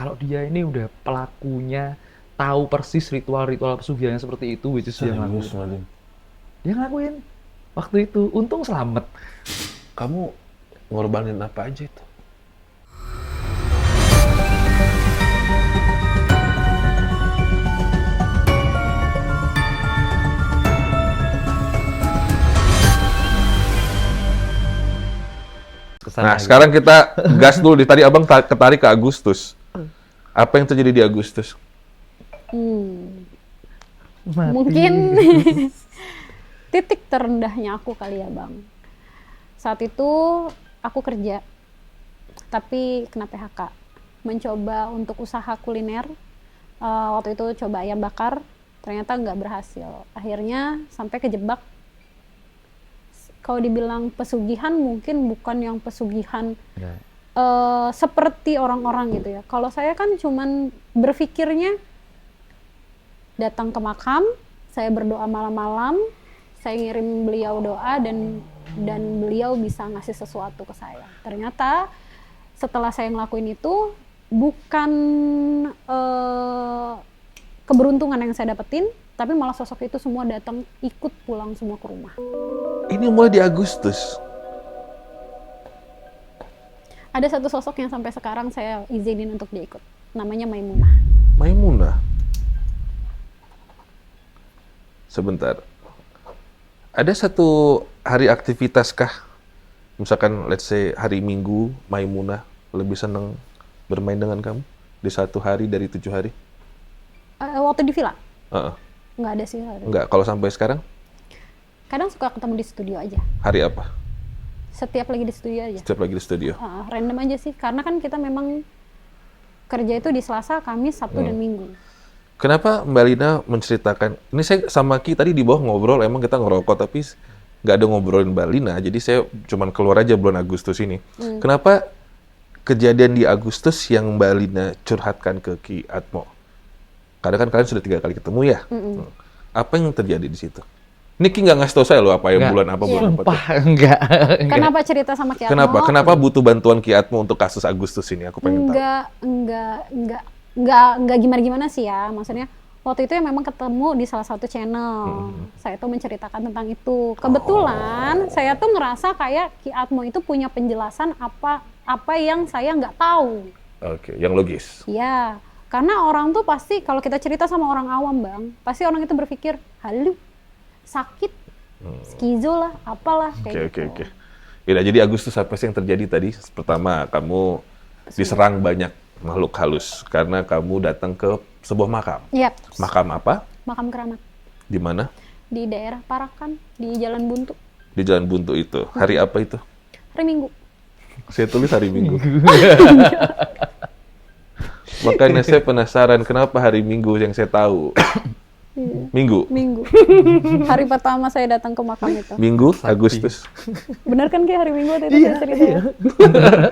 kalau dia ini udah pelakunya, tahu persis ritual-ritual pesugihan seperti itu, which is dia ngelakuin. Serius, Malin. Dia ngelakuin waktu itu, untung selamat. Kamu ngorbanin apa aja itu? Kesana Nah, sekarang kita gas dulu. Tadi abang ketarik ke Agustus. Apa yang terjadi di Agustus? Mati. Mungkin titik terendahnya aku kali ya Bang. Saat itu aku kerja, tapi kena PHK. Mencoba untuk usaha kuliner. Waktu itu coba ayam bakar, ternyata nggak berhasil. Akhirnya sampai kejebak. Kalau dibilang pesugihan, mungkin bukan yang pesugihan Ya. seperti orang-orang gitu ya. Kalau saya kan cuman berpikirnya datang ke makam, saya berdoa malam-malam, saya ngirim beliau doa dan beliau bisa ngasih sesuatu ke saya. Ternyata setelah saya ngelakuin itu bukan keberuntungan yang saya dapetin, tapi malah sosok itu semua datang ikut pulang semua ke rumah. Ini mulai di Agustus. Ada satu sosok yang sampai sekarang saya izinin untuk dia ikut. Namanya Maimunah. Maimunah. Sebentar. Ada satu hari aktivitas kah? Misalkan let's say hari Minggu, Maimunah lebih senang bermain dengan kamu di satu hari dari 7 hari? Waktu di villa? Heeh. Nggak ada sih. Enggak, kalau sampai sekarang Kadang suka ketemu di studio aja. hari apa? Setiap lagi di studio aja. Setiap lagi di studio. Random aja sih. Karena kan kita memang kerja itu di Selasa, Kamis, Sabtu, dan Minggu. Kenapa Mbak Lina menceritakan, ini saya sama Ki tadi di bawah ngobrol, emang kita ngerokok, tapi nggak ada ngobrolin Mbak Lina, jadi saya cuman keluar aja bulan Agustus ini. Kenapa kejadian di Agustus yang Mbak Lina curhatkan ke Ki Atmo? Karena kan kalian sudah 3 kali ketemu ya? Apa yang terjadi di situ? Ini Ki nggak ngasih tau saya loh apa yang Nggak. bulan apa, bulan apa. tuh. Sumpah, enggak. Kenapa cerita sama Ki Atmo? Kenapa butuh bantuan Ki Atmo untuk kasus Agustus ini? Aku pengen tahu. Enggak gimana-gimana sih ya. Maksudnya waktu itu ya memang ketemu di salah satu channel. Saya tuh menceritakan tentang itu. Kebetulan saya tuh ngerasa kayak Ki Atmo itu punya penjelasan apa yang saya nggak tahu. Oke, yang logis. Iya, karena orang tuh pasti kalau kita cerita sama orang awam Bang, pasti orang itu berpikir, halu, sakit, skizo lah, apalah kayak gitu. Oke. Ya, jadi Agustus apa sih yang terjadi tadi? Pertama, kamu diserang banyak makhluk halus karena kamu datang ke sebuah makam. Iya. Makam apa? Makam keramat Di mana? di daerah Parakan, di Jalan Buntu, Di Jalan Buntu itu. Hari apa itu? hari Minggu. Saya tulis hari Minggu. Makanya saya penasaran kenapa hari Minggu yang saya tahu. Minggu. Hari pertama saya datang ke makam itu. Minggu, Agustus. Benar kan kayak hari Minggu waktu itu saya cerita ya?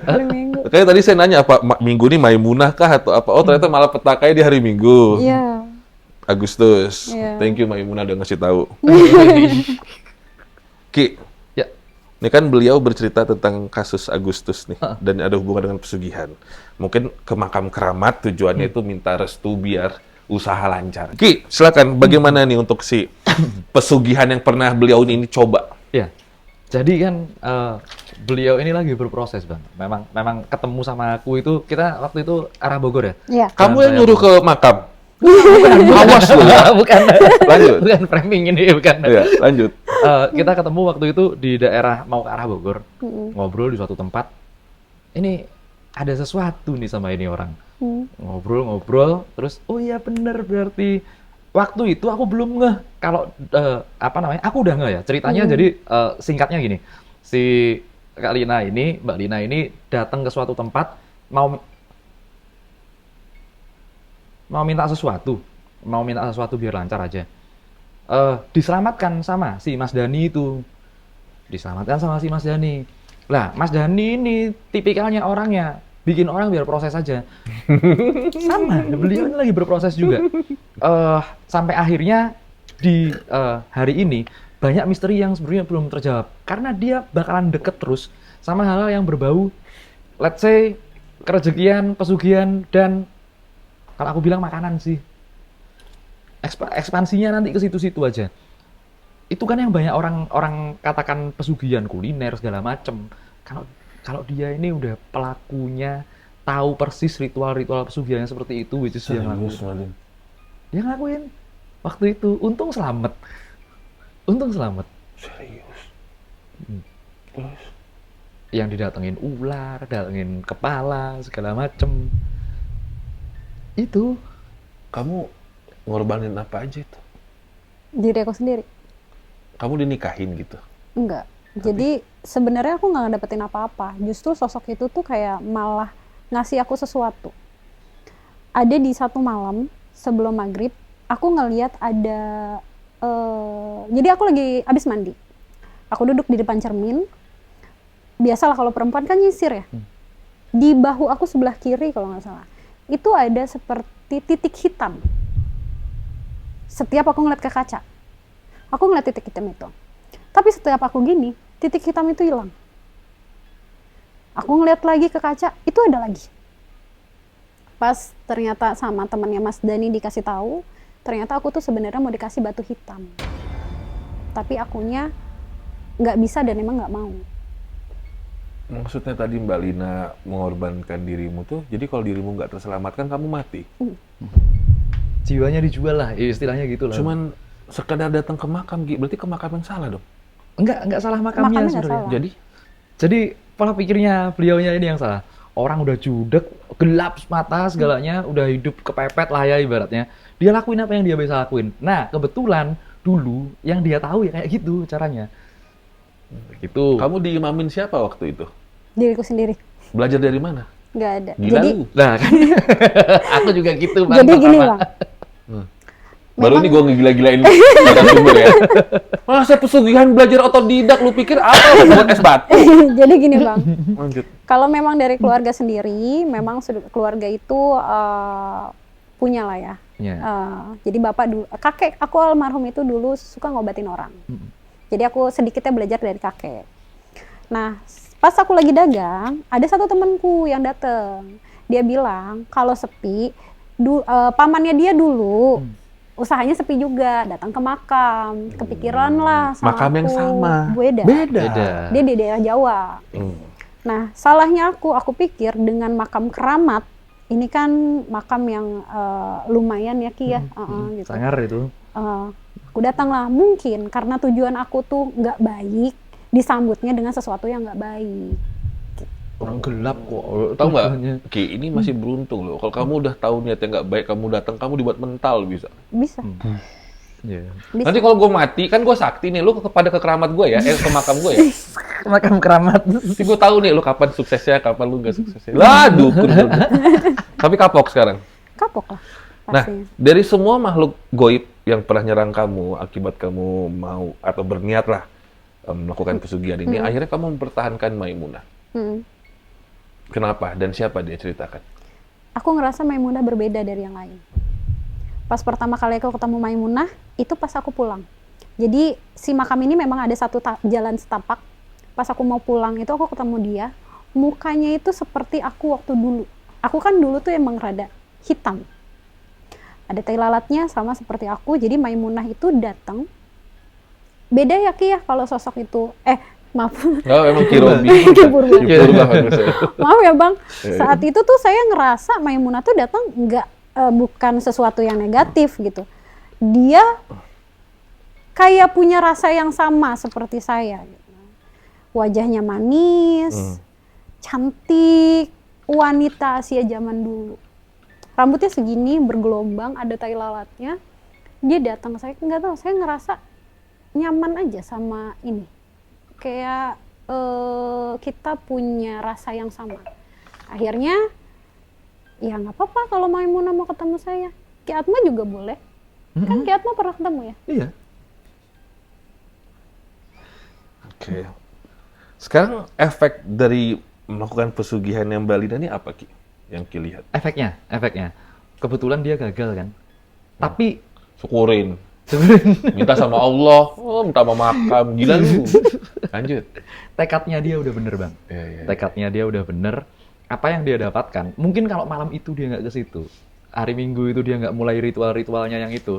Hari Minggu. Makanya tadi saya nanya apa Minggu ini Maimunah kah atau apa? Oh ternyata malah petakai di hari Minggu. Iya. Agustus. Iya. Thank you Maimunah udah ngasih tahu. Ki, Ya, ini kan beliau bercerita tentang kasus Agustus nih dan ada hubungan dengan pesugihan. Mungkin ke makam keramat tujuannya itu minta restu biar usaha lancar. Ki, silakan bagaimana nih untuk si pesugihan yang pernah beliau ini coba? ya. Jadi kan beliau ini lagi berproses Bang. Memang ketemu sama aku itu, kita waktu itu arah Bogor ya. Iya. Kamu yang saya nyuruh ke makam? Bukan. Awas lu ya. Bukan. Lanjut. Bukan framing ini, bukan. Iya, lanjut. Kita ketemu waktu itu di daerah mau ke arah Bogor, ngobrol di suatu tempat. Ini ada sesuatu nih sama ini orang. Ngobrol, terus oh iya bener berarti waktu itu aku belum ngeh kalau aku udah ngeh ya ceritanya. Jadi singkatnya gini, si Mbak Lina ini datang ke suatu tempat mau minta sesuatu biar lancar aja. Diselamatkan sama si Mas Dani itu. Lah, Mas Dani ini tipikalnya orangnya bikin orang biar proses aja. Sama, beliau ini lagi berproses juga. Sampai akhirnya di hari ini banyak misteri yang sebenarnya belum terjawab. Karena dia bakalan deket terus sama hal-hal yang berbau, let's say, kerejekian, pesugihan, dan Kalau aku bilang makanan sih. Ekspansinya nanti ke situ-situ aja. Itu kan yang banyak orang katakan pesugihan kuliner segala macem. Kalau dia ini udah pelakunya, tahu persis ritual-ritual pesugihan seperti itu, which is dia ngelakuin. Dia ngelakuin waktu itu. Untung selamat. Serius. Terus yang didatengin ular, datengin kepala, segala macem. Itu. Kamu ngorbanin apa aja itu? Diri aku sendiri. Kamu dinikahin gitu? Enggak. Jadi sebenarnya aku nggak dapetin apa-apa. Justru sosok itu tuh kayak malah ngasih aku sesuatu. Ada di satu malam sebelum maghrib, aku ngeliat ada. Jadi aku lagi abis mandi. Aku duduk di depan cermin. Biasalah kalau perempuan kan nyisir ya. Di bahu aku sebelah kiri kalau nggak salah. Itu ada seperti titik hitam. Setiap aku ngeliat ke kaca, aku ngeliat titik hitam itu. Tapi setiap aku gini, titik hitam itu hilang. Aku ngeliat lagi ke kaca, itu ada lagi. Pas ternyata sama temannya Mas Dani dikasih tahu, ternyata aku tuh sebenarnya mau dikasih batu hitam. Tapi akunya nggak bisa dan emang nggak mau. Maksudnya tadi Mbak Lina mengorbankan dirimu tuh, jadi kalau dirimu nggak terselamatkan, kamu mati? Jiwanya dijual lah, istilahnya gitu lah. Cuman sekedar datang ke makam, Gi. Berarti ke makam yang salah dong? Enggak salah makamnya sebenarnya. Jadi pola pikirnya beliaunya ini yang salah. Orang udah judek, gelap mata segalanya, udah hidup kepepet lah ya ibaratnya. Dia lakuin apa yang dia bisa lakuin. Nah, kebetulan dulu yang dia tahu ya kayak gitu caranya. Gitu. Kamu diimamin siapa waktu itu? Diriku sendiri. Belajar dari mana? Nggak ada. Gila Jadi, lu. Nah, kan aku juga gitu Bang. jadi gini Bang. Baru ini gue ngegila-gilain narasumber ya. Masa pesugihan belajar otodidak, lu pikir apa buat es batu? Jadi gini Bang. Lanjut. Kalau memang dari keluarga sendiri, memang keluarga itu punya lah ya. Jadi bapak dulu, kakek aku almarhum itu dulu suka ngobatin orang. Jadi aku sedikitnya belajar dari kakek. Nah, pas aku lagi dagang, ada satu temanku yang datang. Dia bilang kalau sepi, pamannya dia dulu usahanya sepi juga, datang ke makam, kepikiran lah sama makam yang aku. sama. Beda. Dia di daerah Jawa. Nah, salahnya aku pikir dengan makam keramat, ini kan makam yang lumayan ya Ki ya, gitu. Sangar itu. Aku datang lah, mungkin karena tujuan aku tuh nggak baik, disambutnya dengan sesuatu yang nggak baik. Orang gelap kok. Tahu nggak? Ki, ini masih beruntung loh. Kalau kamu udah tahu niatnya nggak baik, kamu datang, kamu dibuat mental bisa. Bisa. Yeah. Bisa. Nanti kalau gue mati, kan gue sakti nih, lu kepada ke keramat gue ya, ke makam gue ya. Makam keramat. Nanti gue tahu nih, lu kapan suksesnya, kapan lu nggak suksesnya. Lah, dukun. Tapi kapok sekarang. Kapok lah. Nah, Pastinya. dari semua makhluk goib yang pernah nyerang kamu, akibat kamu mau atau berniat lah melakukan pesugihan ini, akhirnya kamu mempertahankan Maimunah. Kenapa? Dan siapa dia, ceritakan? Aku ngerasa Maimunah berbeda dari yang lain. Pas pertama kali aku ketemu Maimunah, itu pas aku pulang. Jadi si makam ini memang ada satu jalan setapak. Pas aku mau pulang itu aku ketemu dia, mukanya itu seperti aku waktu dulu. Aku kan dulu tuh emang rada hitam. Ada tai lalatnya sama seperti aku, jadi Maimunah itu datang. Beda ya Ki ya kalau sosok itu, maaf. Oh, emang Kirobi. Maaf ya Bang, saat itu tuh saya ngerasa Maimunah tuh datang bukan sesuatu yang negatif gitu. Dia kayak punya rasa yang sama seperti saya. Gitu. Wajahnya manis, cantik, wanita Asia zaman dulu. Rambutnya segini, bergelombang, ada tai lalatnya. Dia datang, saya nggak tahu, saya ngerasa nyaman aja sama ini. Kayak kita punya rasa yang sama. Akhirnya ya nggak apa-apa kalau Maimunah mau ketemu saya. Ki Atma juga boleh. Kan Ki Atma pernah ketemu ya? Iya. Oke. Sekarang efek dari melakukan pesugihan yang Mbak Lina ini apa Ki? Yang Ki lihat? Efeknya. Kebetulan dia gagal kan. Tapi syukurin. Minta sama Allah, minta sama makam, gila lu. Lanjut. Tekadnya dia udah bener Bang. Ya. Tekadnya dia udah bener. Apa yang dia dapatkan, mungkin kalau malam itu dia nggak ke situ, hari Minggu itu dia nggak mulai ritual-ritualnya yang itu,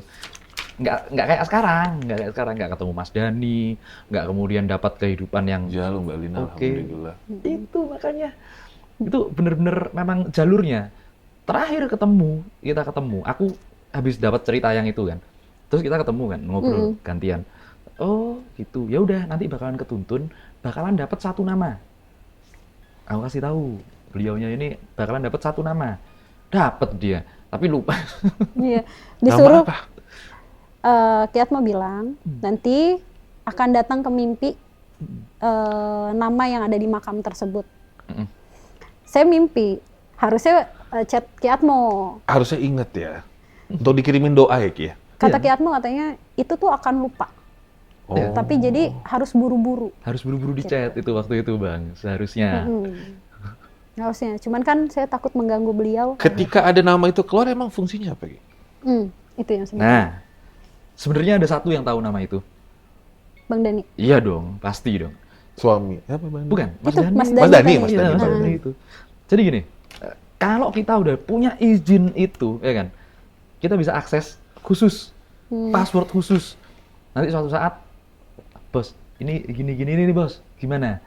nggak kayak sekarang, nggak ketemu Mas Dani, nggak kemudian dapat kehidupan yang Jauh Mbak Lina, oke. alhamdulillah. Itu makanya itu bener-bener memang jalurnya. Terakhir kita ketemu, aku habis dapat cerita yang itu kan, terus kita ketemu kan ngobrol gantian. Oh gitu, ya udah nanti bakalan ketuntun, bakalan dapat 1 nama. Aku kasih tahu beliaunya ini bakalan dapat 1 nama, dapat dia, tapi lupa. Iya, Nama disuruh apa? Ki Atmo bilang nanti akan datang ke mimpi nama yang ada di makam tersebut. Saya mimpi, harusnya chat Ki Atmo. Harusnya inget ya. Untuk dikirimin doa ya Ki ya? Kata Ki Atmo katanya itu tuh akan lupa. Oh. Tapi jadi harus buru-buru. Harus buru-buru di chat itu waktu itu Bang, seharusnya. Harusnya, cuman kan saya takut mengganggu beliau. Ketika ada nama itu keluar emang fungsinya apa Ki? Itu yang sebenarnya. Nah, sebenarnya ada satu yang tahu nama itu. Bang Dani. Iya dong, pasti dong. Suami. Apa Bang? Bukan, Mas Itu, Dani. Mas Mas Dani Dani, tadi. Mas Iya, Dani. Mas Dani itu. Jadi gini, kalau kita udah punya izin itu, ya kan, kita bisa akses khusus, password khusus. Nanti suatu saat, bos, ini gini nih bos, gimana?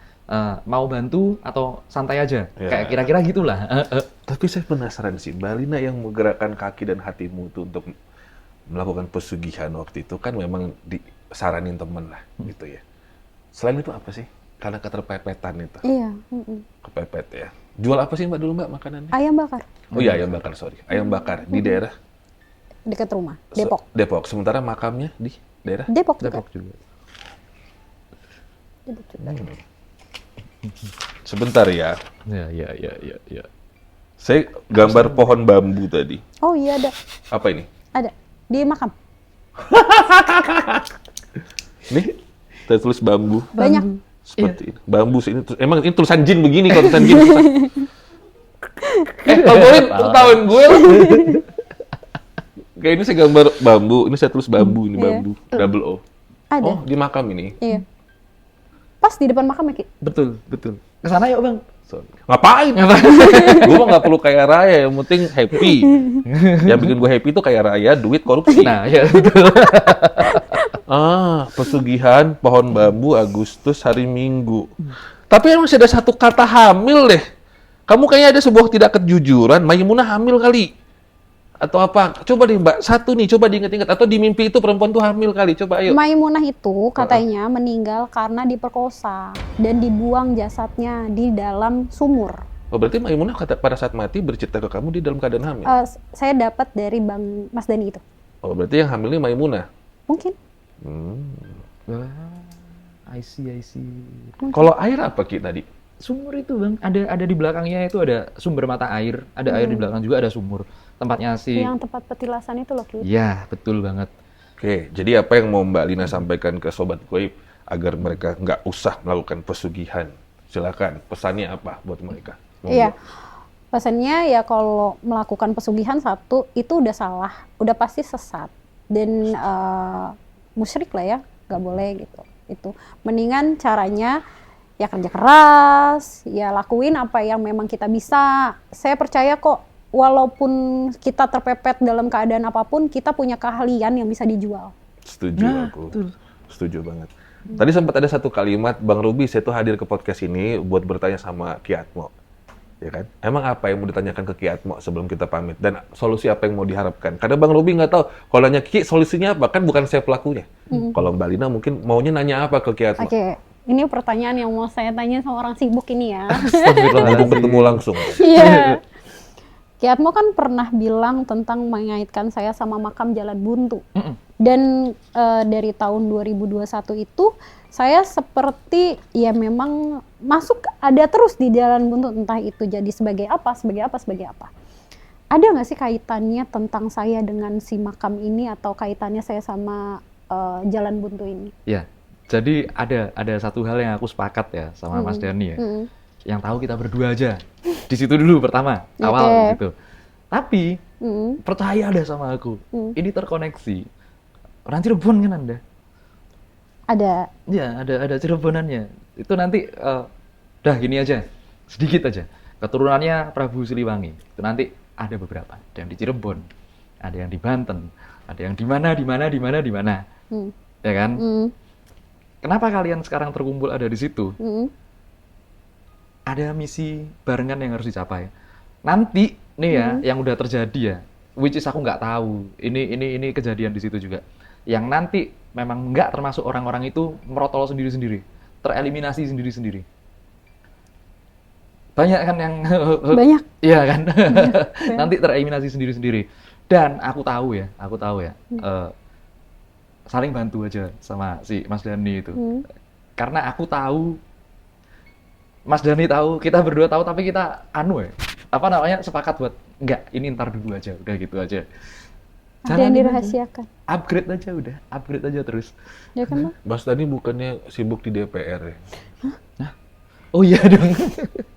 Mau bantu atau santai aja? Ya. Kayak kira-kira gitulah. Tapi saya penasaran sih, Mbak Lina yang menggerakkan kaki dan hatimu itu untuk melakukan pesugihan waktu itu kan memang disaranin temen lah, gitu ya. Selain itu apa sih? Karena keterpepetan itu. Iya. Kepepet ya. Jual apa sih Mbak dulu Mbak makanannya? Ayam bakar Oh iya, ayam bakar, sorry. Ayam bakar di daerah dekat rumah, Depok. Depok. Sementara makamnya di daerah Depok juga. Depok juga. Depok juga. Sebentar ya. Ya. Saya gambar pohon bambu tadi. Oh iya ada, Apa ini? ada di makam. Nih, saya tulis bambu. Banyak. Seperti ini. Bambu ini. Emang ini tulisan jin begini kalau tulisan jin. Algorit ketahuan gue lah. Kayak ini saya gambar bambu, ini saya tulis bambu, ini Iya. bambu, double O. Ada. Oh, di makam ini. Iya. Pas di depan makam ya, Ki? Betul. Kesana yuk Bang. So, ngapain? Gue mah nggak perlu kaya raya, yang penting happy. Yang bikin gue happy itu kaya raya, duit, korupsi. Nah, ya betul. Pesugihan pohon bambu Agustus hari Minggu. Tapi emang masih ada satu kata hamil deh. Kamu kayaknya ada sebuah tidak kejujuran. Maimunah hamil kali. Atau apa? Coba deh Mbak, satu nih, coba diingat-ingat. Atau di mimpi itu perempuan tuh hamil kali. Coba ayo. Maimunah itu katanya meninggal karena diperkosa dan dibuang jasadnya di dalam sumur. Oh, berarti Maimunah pada saat mati bercerita ke kamu di dalam keadaan hamil? Saya dapat dari Bang Mas Dani itu. Oh, berarti yang hamil ini Maimunah. Mungkin. I see. Kalau air apa Ki tadi? Sumur itu Bang, ada di belakangnya itu ada sumber mata air, ada air di belakang juga ada sumur. Tempatnya si Yang tempat petilasan itu loh, Ki. Iya, betul banget. Oke, jadi apa yang mau Mbak Lina sampaikan ke Sobat Goib agar mereka nggak usah melakukan pesugihan? Silakan, pesannya apa buat mereka? Iya. Pesannya ya kalau melakukan pesugihan satu itu udah salah, udah pasti sesat dan musyrik lah ya, nggak boleh gitu. Itu mendingan caranya ya kerja keras, ya lakuin apa yang memang kita bisa. Saya percaya kok walaupun kita terpepet dalam keadaan apapun, kita punya keahlian yang bisa dijual. Setuju aku. Betul. Setuju banget. Tadi sempat ada satu kalimat, Bang Ruby, saya tuh hadir ke podcast ini buat bertanya sama Ki Atmo. Ya kan? Emang apa yang mau ditanyakan ke Ki Atmo sebelum kita pamit? Dan solusi apa yang mau diharapkan? Karena Bang Ruby nggak tahu, kalau nanya Ki, solusinya apa? Kan bukan saya pelakunya. Kalau Mbak Lina mungkin maunya nanya apa ke Ki Atmo? Oke, ini pertanyaan yang mau saya tanya sama orang sibuk ini ya. Mumpung ketemu langsung. Iya. Ki Atmo kan pernah bilang tentang mengaitkan saya sama makam Jalan Buntu. Dan dari tahun 2021 itu saya seperti ya memang masuk ada terus di Jalan Buntu, entah itu jadi sebagai apa. Ada nggak sih kaitannya tentang saya dengan si makam ini atau kaitannya saya sama Jalan Buntu ini? Ya, jadi ada satu hal yang aku sepakat ya sama Mas Dani ya. Yang tahu kita berdua aja. Di situ dulu pertama, awal gitu. Tapi percaya deh sama aku, ini terkoneksi. Orang Cirebon kan Anda? Ada. Ya, ada Cirebonannya. Itu nanti, dah gini aja, sedikit aja. Keturunannya Prabu Siliwangi. Itu nanti Ada beberapa. Ada yang di Cirebon, ada yang di Banten, ada yang di mana. Ya kan? Kenapa kalian sekarang terkumpul ada di situ? Ada misi barengan yang harus dicapai. Nanti nih ya, yang udah terjadi ya, which is aku nggak tahu. Ini kejadian di situ juga. Yang nanti memang nggak termasuk orang-orang itu merotol sendiri-sendiri, tereliminasi sendiri-sendiri. Banyak kan yang Banyak. Iya kan? Nanti tereliminasi sendiri-sendiri. Dan aku tahu ya, saling bantu aja sama si Mas Dhani itu. Karena aku tahu, Mas Dhani tahu, kita berdua tahu, tapi kita sepakat buat enggak, ini ntar dulu aja, udah gitu aja. Ada yang dirahasiakan. Upgrade aja terus. Ya kan, Bang? Mas Dhani bukannya sibuk di DPR ya? Oh iya dong.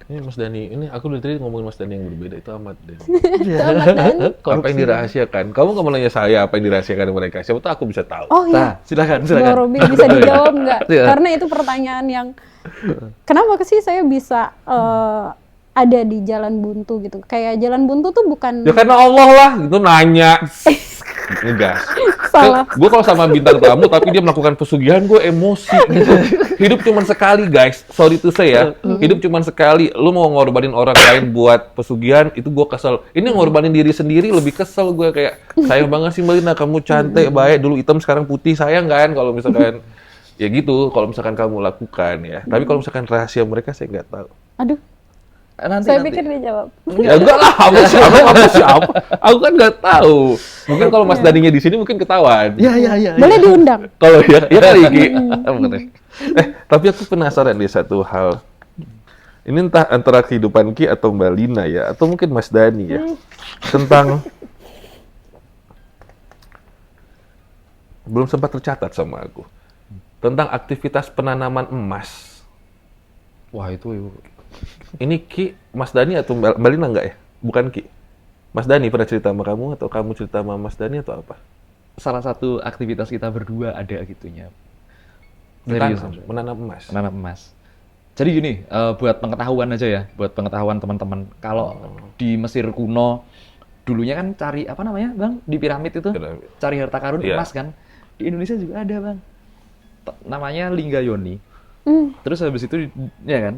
Ini Mas Dhani, ini aku dari tadi ngomongin Mas Dhani yang berbeda, itu Ahmad Dhani. Korupsi. Apa yang dirahasiakan? Kamu nggak mau nanya saya apa yang dirahasiakan mereka? Siapa tahu aku bisa tahu. Oh iya. Nah, silakan. Bang Robi bisa dijawab nggak? Iya. Karena itu pertanyaan yang kenapa sih saya bisa ada di jalan buntu gitu? Kayak jalan buntu tuh bukan Ya karena Allah lah, gitu nanya. Ngegas. salah. Gue kalau sama bintang tamu tapi dia melakukan pesugihan, gue emosi gitu. Hidup cuma sekali guys, sorry to say ya. Hidup cuma sekali. Lu mau ngorbanin orang lain buat pesugihan, itu gue kesel. Ini ngorbanin diri sendiri lebih kesel gue, kayak sayang banget sih Mbak Lina, kamu cantik, baik, dulu hitam sekarang putih, sayang kan kalau misalkan ya gitu, kalau misalkan kamu lakukan ya. Tapi kalau misalkan rahasia mereka saya nggak tahu. Aduh, Nanti. saya pikir dia jawab. Ya enggak lah, apa siapa? Aku kan nggak tahu. Mungkin kalau Mas Daninya di sini mungkin ketahuan. Iya. Boleh diundang. Kalau ya kali Ki. Tapi aku penasaran deh satu hal. Ini entah antara kehidupan Ki atau Mbak Lina ya, atau mungkin Mas Dani ya. Tentang belum sempat tercatat sama aku. Tentang aktivitas penanaman emas. Wah, itu Ini Ki, Mas Dani atau Mbak Lina enggak ya? Bukan Ki. Mas Dani pernah cerita sama kamu atau kamu cerita sama Mas Dani atau apa? salah satu aktivitas kita berdua ada gitunya. Menanam emas. Menanam emas. Jadi gini, buat pengetahuan aja ya, buat pengetahuan teman-teman. Kalau di Mesir kuno, dulunya kan cari apa namanya, Bang? Di piramid itu, Piramid. cari harta karun Iya. emas kan. Di Indonesia juga ada, Bang. Namanya Linggayoni. Terus habis itu, ya kan,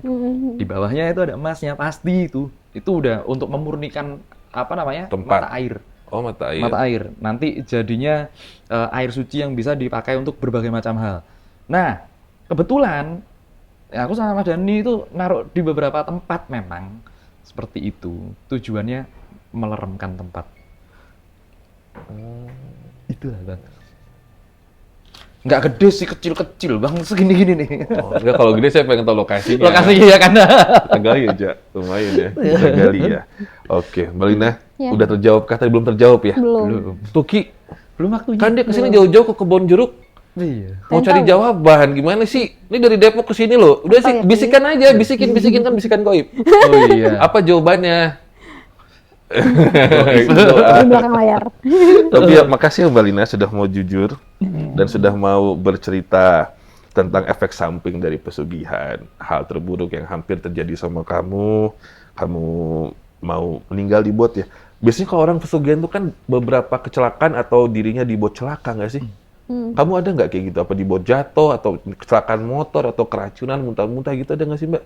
di bawahnya itu ada emasnya, pasti itu. Itu udah untuk memurnikan apa namanya, Tempat. mata air. Oh, mata air. Mata air. Nanti jadinya air suci yang bisa dipakai untuk berbagai macam hal. Nah, kebetulan ya aku sama Mas Dhani itu naruh di beberapa tempat memang seperti itu. Tujuannya meleremkan tempat. Itulah, Bang. Nggak gede sih, kecil-kecil, Bang. Segini-gini nih. Oh, enggak, kalau gini saya pengen tahu lokasinya. Lokasinya ya kan. Kita gali aja, lumayan ya. Kita gali ya. Oke, Mbak Lina, Ya. udah terjawab kah? Tadi belum terjawab ya? Belum. Tuh Ki, Belum waktunya. kan dia kesini jauh-jauh ke Kebon Jeruk. Iya. Mau Pengen cari tahu. jawaban, gimana sih? Ini dari Depok ke sini loh. Udah sih, ya, Ki? bisikan aja, bisikin kan bisikan goib. Oh iya. Apa jawabannya? Di belakang layar. Tapi ya, makasih ya Mbak Lina sudah mau jujur dan sudah mau bercerita tentang efek samping dari pesugihan, hal terburuk yang hampir terjadi sama kamu mau meninggal di bot ya. Biasanya kalau orang pesugihan itu kan beberapa kecelakaan atau dirinya dibuat celaka nggak sih? Kamu ada nggak kayak gitu? Apa dibuat jatuh atau kecelakaan motor atau keracunan muntah-muntah gitu, ada nggak sih Mbak?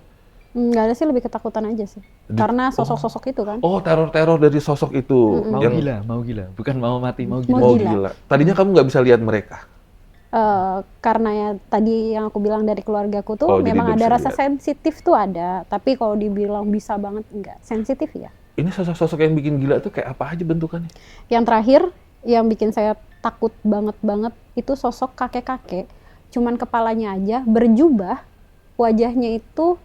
Nggak ada sih, lebih ketakutan aja sih. Karena sosok-sosok itu kan. Oh, teror-teror dari sosok itu. Mau gila. Bukan mau mati, mau gila. Mau Mau gila. gila. Tadinya kamu nggak bisa lihat mereka. Karena ya tadi yang aku bilang dari keluargaku tuh Oh, jadi memang nggak ada bisa rasa lihat. sensitif tuh ada. Tapi kalau dibilang bisa banget, enggak. Sensitif ya. Ini sosok-sosok yang bikin gila tuh kayak apa aja bentukannya? Yang terakhir, yang bikin saya takut banget itu sosok kakek-kakek. Cuman kepalanya aja berjubah, wajahnya itu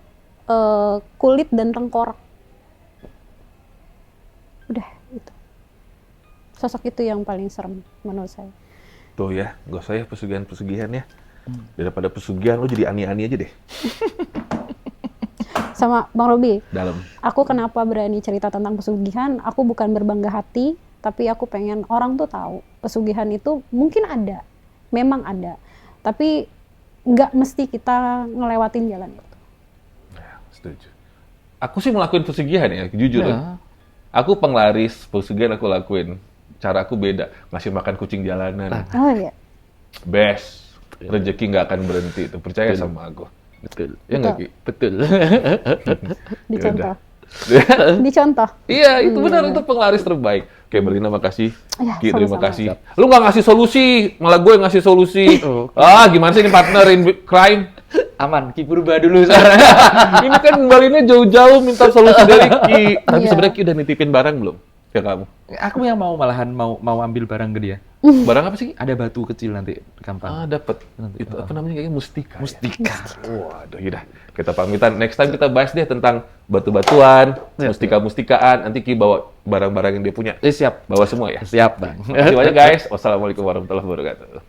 kulit dan tengkorak. Udah, itu. Sosok itu yang paling serem menurut saya. Tuh ya, gak usah ya pesugihan-pesugihan ya. Daripada pesugihan, lo jadi ani-ani aja deh. Sama Bang Robi, Dalam. aku kenapa berani cerita tentang pesugihan? Aku bukan berbangga hati, tapi aku pengen orang tuh tahu pesugihan itu mungkin ada, memang ada, tapi nggak mesti kita ngelewatin jalan itu. Ya, setuju. Aku sih ngelakuin pesugihan ya, jujur. Ya. Aku penglaris, pesugihan aku lakuin. Cara aku beda, ngasih makan kucing jalanan. Oh iya. Best. Rezeki nggak akan berhenti itu, percaya sama aku. Betul. Ya nggak, Ki? Betul. Dicontoh. Dicontoh. Iya, itu benar, itu penglaris terbaik. Oke, Mbak Lina, makasih. Ya, Ki, terima sama-sama. kasih. Lu nggak ngasih solusi, malah gue yang ngasih solusi. Oh. Gimana sih ini partner in crime? Aman, Ki Purba dulu sekarang. Ini kan Mbak Lina jauh-jauh minta solusi dari Ki. Tapi Iya. sebenarnya Ki udah nitipin barang belum ke kamu? Aku yang malahan mau ambil barang ke dia. Barang apa sih, Ki? Ada batu kecil nanti gampang. Dapat. Nanti, Itu apa namanya, kayaknya mustika. Ya? Mustika. Waduh, yaudah. Kita pamitan. Next time kita bahas deh tentang batu-batuan, Ya. mustika-mustikaan. Nanti Ki bawa barang-barang yang dia punya. Siap. Bawa semua ya. Siap, Bang. Terima kasih banyak guys. Wassalamualaikum warahmatullahi wabarakatuh.